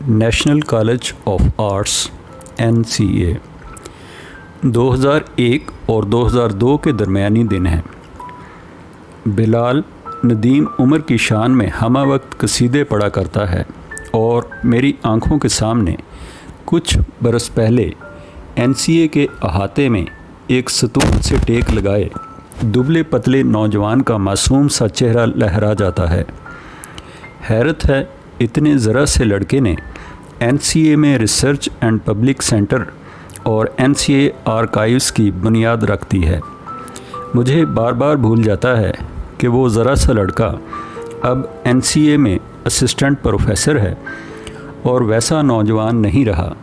National college of arts NCA 2001 اور 2002 کے درمیانی دن ہیں۔ بلال ندیم عمر کی شان میں ہمہ وقت قصیدے پڑھا کرتا ہے اور میری آنکھوں کے سامنے کچھ برس پہلے NCA کے احاطے میں ایک ستون سے ٹیک لگائے دبلے پتلے نوجوان کا معصوم سا چہرہ لہرا جاتا ہے۔ حیرت ہے، اتنے ذرا سے لڑکے نے NCA میں ریسرچ اینڈ پبلک سینٹر اور NCA آرکائیوز کی بنیاد رکھ دی ہے۔ مجھے بار بار بھول جاتا ہے کہ وہ ذرا سا لڑکا اب NCA میں اسسٹنٹ پروفیسر ہے اور ویسا نوجوان نہیں رہا۔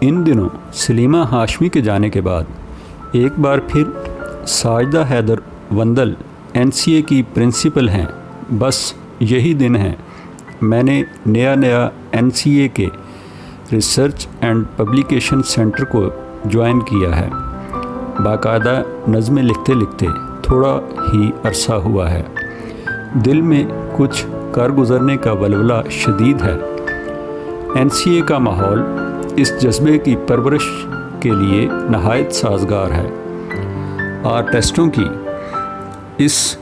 ان دنوں سلیمہ ہاشمی کے جانے کے بعد ایک بار پھر ساجدہ حیدر وندل NCA کی پرنسپل ہیں۔ بس یہی دن ہے میں نے نیا NCA کے ریسرچ اینڈ پبلیکیشن سینٹر کو جوائن کیا ہے۔ باقاعدہ نظمیں لکھتے لکھتے تھوڑا ہی عرصہ ہوا ہے۔ دل میں کچھ کر گزرنے کا ولولہ شدید ہے۔ NCA کا ماحول اس جذبے کی پرورش کے لیے نہایت سازگار ہے۔ آرٹسٹوں کی اس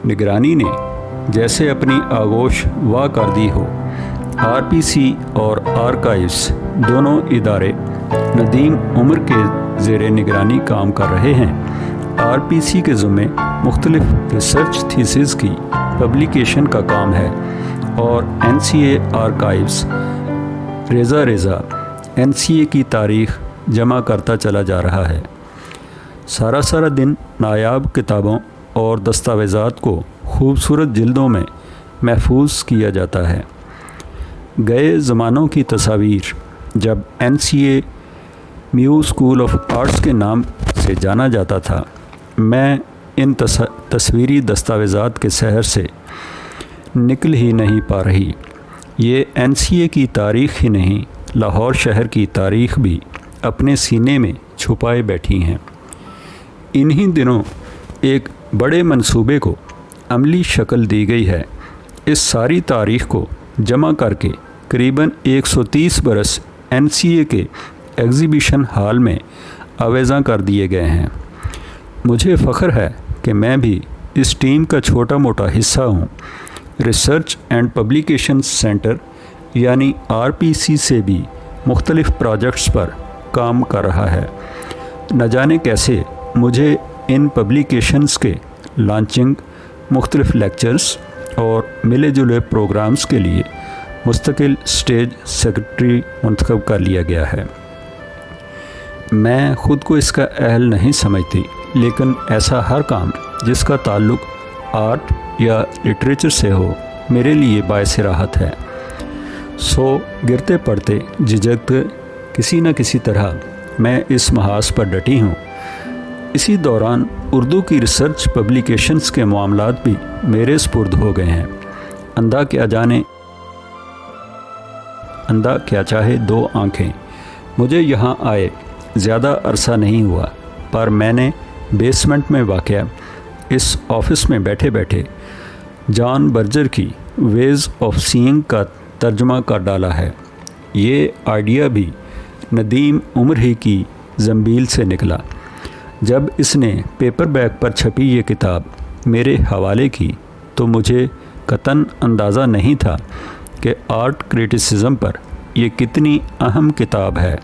نگرانی نے جیسے اپنی آغوش وا کر دی ہو۔ RPC اور آرکائیوز دونوں ادارے ندیم عمر کے زیر نگرانی کام کر رہے ہیں۔ RPC کے ذمے مختلف ریسرچ تھیسز کی پبلیکیشن کا کام ہے اور NCA آرکائیوز ریزہ NCA کی تاریخ جمع کرتا چلا جا رہا ہے۔ سارا دن نایاب کتابوں اور دستاویزات کو خوبصورت جلدوں میں محفوظ کیا جاتا ہے۔ گئے زمانوں کی تصاویر جب NCA mu school of arts کے نام سے جانا جاتا تھا، میں ان تصویری دستاویزات کے سحر سے نکل ہی نہیں پا رہی۔ یہ NCA کی تاریخ ہی نہیں، لاہور شہر کی تاریخ بھی اپنے سینے میں چھپائے بیٹھی ہیں۔ انہی دنوں ایک بڑے منصوبے کو عملی شکل دی گئی ہے۔ اس ساری تاریخ کو جمع کر کے قریباً 130 برس NCA کے ایگزیبیشن ہال میں آویزاں کر دیے گئے ہیں۔ مجھے فخر ہے کہ میں بھی اس ٹیم کا چھوٹا موٹا حصہ ہوں۔ ریسرچ اینڈ پبلیکیشن سینٹر یعنی RPC سے بھی مختلف پروجیکٹس پر کام کر رہا ہے۔ نہ جانے کیسے مجھے ان پبلیکیشنز کے لانچنگ، مختلف لیکچرز اور ملے جلے پروگرامز کے لیے مستقل اسٹیج سیکرٹری منتخب کر لیا گیا ہے۔ میں خود کو اس کا اہل نہیں سمجھتی، لیکن ایسا ہر کام جس کا تعلق آرٹ یا لٹریچر سے ہو میرے لیے باعث راحت ہے۔ سو گرتے پڑتے جھجکتے کسی نہ کسی طرح میں اس محاذ پر ڈٹی ہوں۔ اسی دوران اردو کی ریسرچ پبلیکیشنز کے معاملات بھی میرے سپرد ہو گئے ہیں۔ اندھا کیا چاہے دو آنکھیں۔ مجھے یہاں آئے زیادہ عرصہ نہیں ہوا، پر میں نے بیسمنٹ میں واقع اس آفس میں بیٹھے بیٹھے جان برجر کی ویز آف سینگ کا ترجمہ کر ڈالا ہے۔ یہ آئیڈیا بھی ندیم عمر ہی کی زنبیل سے نکلا۔ جب اس نے پیپر بیک پر چھپی یہ کتاب میرے حوالے کی تو مجھے قطعاً اندازہ نہیں تھا کہ آرٹ کریٹیسزم پر یہ کتنی اہم کتاب ہے۔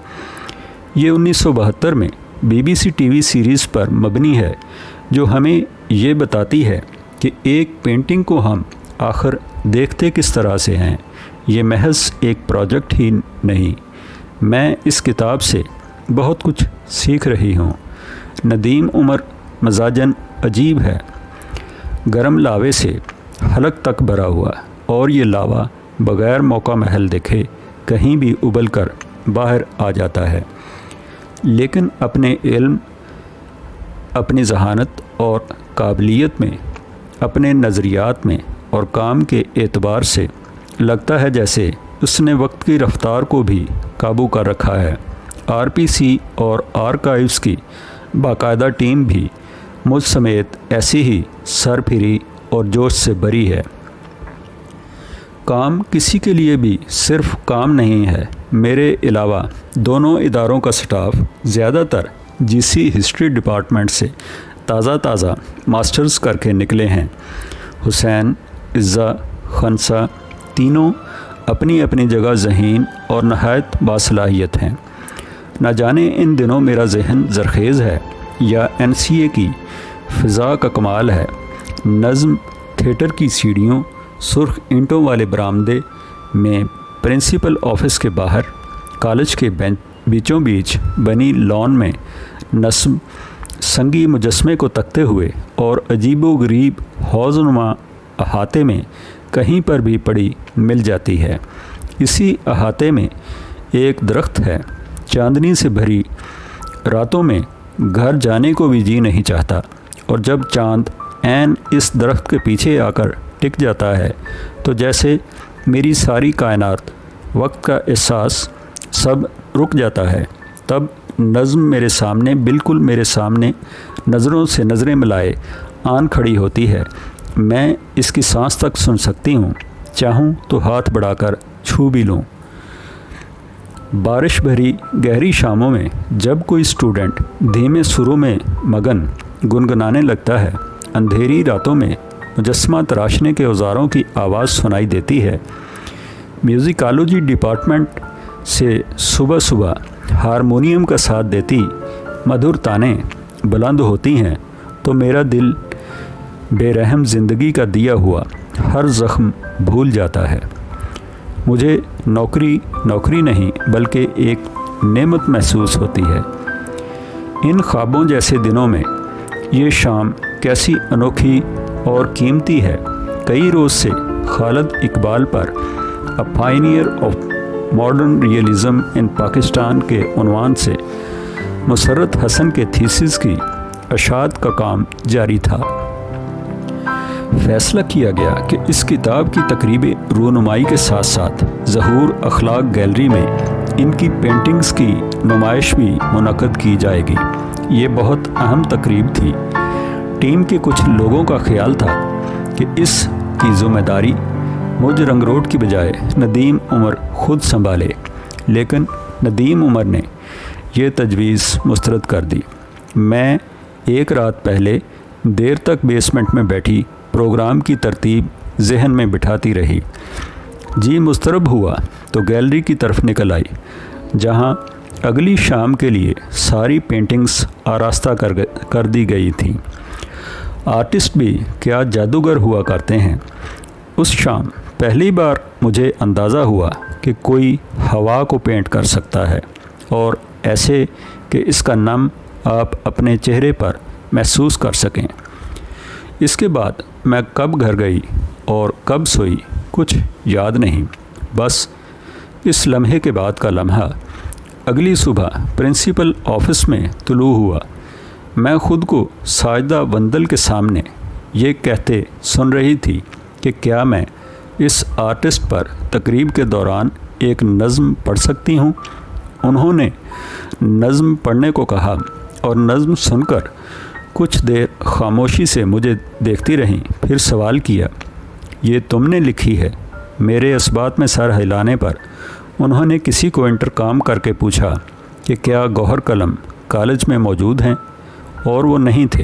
یہ 1972 میں BBC TV سیریز پر مبنی ہے جو ہمیں یہ بتاتی ہے کہ ایک پینٹنگ کو ہم آخر دیکھتے کس طرح سے ہیں۔ یہ محض ایک پروجیکٹ ہی نہیں، میں اس کتاب سے بہت کچھ سیکھ رہی ہوں۔ ندیم عمر مزاجاً عجیب ہے، گرم لاوے سے حلق تک بھرا ہوا، اور یہ لاوا بغیر موقع محل دیکھے کہیں بھی ابل کر باہر آ جاتا ہے، لیکن اپنے علم، اپنی ذہانت اور قابلیت میں، اپنے نظریات میں اور کام کے اعتبار سے لگتا ہے جیسے اس نے وقت کی رفتار کو بھی قابو کر رکھا ہے۔ RPC اور آرکائیوز کی باقاعدہ ٹیم بھی مجھ سمیت ایسی ہی سر پھری اور جوش سے بری ہے۔ کام کسی کے لیے بھی صرف کام نہیں ہے۔ میرے علاوہ دونوں اداروں کا سٹاف زیادہ تر GC ہسٹری ڈپارٹمنٹ سے تازہ ماسٹرز کر کے نکلے ہیں۔ حسین، عزا، خنسا تینوں اپنی اپنی جگہ ذہین اور نہایت باصلاحیت ہیں۔ نہ جانے ان دنوں میرا ذہن زرخیز ہے یا NCA کی فضا کا کمال ہے۔ نظم تھیٹر کی سیڑھیوں، سرخ اینٹوں والے برآمدے میں، پرنسپل آفس کے باہر، کالج کے بیچوں بیچ بنی لان میں نصب سنگی مجسمے کو تکتے ہوئے اور عجیب و غریب حوض نما احاطے میں کہیں پر بھی پڑی مل جاتی ہے۔ اسی احاطے میں ایک درخت ہے، چاندنی سے بھری راتوں میں گھر جانے کو بھی جی نہیں چاہتا، اور جب چاند عین اس درخت کے پیچھے آ کر ٹک جاتا ہے تو جیسے میری ساری کائنات، وقت کا احساس سب رک جاتا ہے۔ تب نظم میرے سامنے، بالکل میرے سامنے، نظروں سے نظریں ملائے آن کھڑی ہوتی ہے۔ میں اس کی سانس تک سن سکتی ہوں، چاہوں تو ہاتھ بڑھا کر چھو بھی لوں۔ بارش بھری گہری شاموں میں جب کوئی اسٹوڈنٹ دھیمے سروں میں مگن گنگنانے لگتا ہے، اندھیری راتوں میں مجسمہ تراشنے کے اوزاروں کی آواز سنائی دیتی ہے، میوزیکالوجی ڈپارٹمنٹ سے صبح ہارمونیم کا ساتھ دیتی مدھر تانے بلند ہوتی ہیں، تو میرا دل بے رحم زندگی کا دیا ہوا ہر زخم بھول جاتا ہے۔ مجھے نوکری نہیں بلکہ ایک نعمت محسوس ہوتی ہے۔ ان خوابوں جیسے دنوں میں یہ شام کیسی انوکھی اور قیمتی ہے۔ کئی روز سے خالد اقبال پر a pioneer of modern realism ان پاکستان کے عنوان سے مسرت حسن کے تھیسس کی اشاعت کا کام جاری تھا۔ فیصلہ کیا گیا کہ اس کتاب کی تقریب رونمائی کے ساتھ ساتھ ظہور اخلاق گیلری میں ان کی پینٹنگز کی نمائش بھی منعقد کی جائے گی۔ یہ بہت اہم تقریب تھی۔ ٹیم کے کچھ لوگوں کا خیال تھا کہ اس کی ذمہ داری مجھ رنگ روڈ کی بجائے ندیم عمر خود سنبھالے، لیکن ندیم عمر نے یہ تجویز مسترد کر دی۔ میں ایک رات پہلے دیر تک بیسمنٹ میں بیٹھی پروگرام کی ترتیب ذہن میں بٹھاتی رہی۔ جی مسترب ہوا تو گیلری کی طرف نکل آئی، جہاں اگلی شام کے لیے ساری پینٹنگز آراستہ کر دی گئی تھیں۔ آرٹسٹ بھی کیا جادوگر ہوا کرتے ہیں۔ اس شام پہلی بار مجھے اندازہ ہوا کہ کوئی ہوا کو پینٹ کر سکتا ہے، اور ایسے کہ اس کا نم آپ اپنے چہرے پر محسوس کر سکیں۔ اس کے بعد میں کب گھر گئی اور کب سوئی کچھ یاد نہیں، بس اس لمحے کے بعد کا لمحہ۔ اگلی صبح پرنسپل آفس میں طلوع ہوا۔ میں خود کو ساجدہ وندل کے سامنے یہ کہتے سن رہی تھی کہ کیا میں اس آرٹسٹ پر تقریب کے دوران ایک نظم پڑھ سکتی ہوں۔ انہوں نے نظم پڑھنے کو کہا اور نظم سن کر کچھ دیر خاموشی سے مجھے دیکھتی رہیں، پھر سوال کیا، یہ تم نے لکھی ہے؟ میرے اثبات میں سر ہلانے پر انہوں نے کسی کو انٹرکام کر کے پوچھا کہ کیا گوہر قلم کالج میں موجود ہیں، اور وہ نہیں تھے۔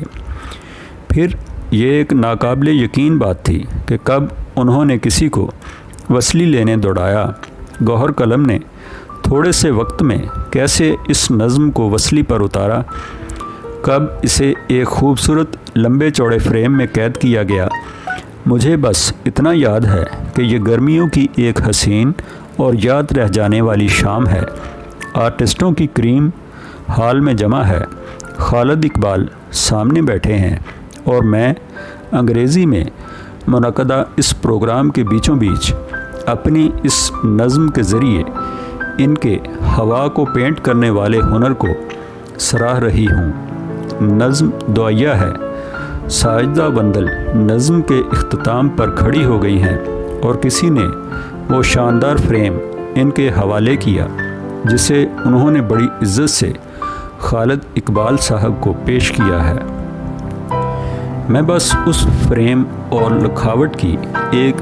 پھر یہ ایک ناقابل یقین بات تھی کہ کب انہوں نے کسی کو وصلی لینے دوڑایا۔ گوہر قلم نے تھوڑے سے وقت میں کیسے اس نظم کو وصلی پر اتارا، کب اسے ایک خوبصورت لمبے چوڑے فریم میں قید کیا گیا۔ مجھے بس اتنا یاد ہے کہ یہ گرمیوں کی ایک حسین اور یاد رہ جانے والی شام ہے۔ آرٹسٹوں کی کریم ہال میں جمع ہے، خالد اقبال سامنے بیٹھے ہیں، اور میں انگریزی میں منعقدہ اس پروگرام کے بیچوں بیچ اپنی اس نظم کے ذریعے ان کے ہوا کو پینٹ کرنے والے ہنر کو سراہ رہی ہوں۔ نظم دعائیہ ہے۔ ساجدہ وندل نظم کے اختتام پر کھڑی ہو گئی ہیں، اور کسی نے وہ شاندار فریم ان کے حوالے کیا جسے انہوں نے بڑی عزت سے خالد اقبال صاحب کو پیش کیا ہے۔ میں بس اس فریم اور لکھاوٹ کی ایک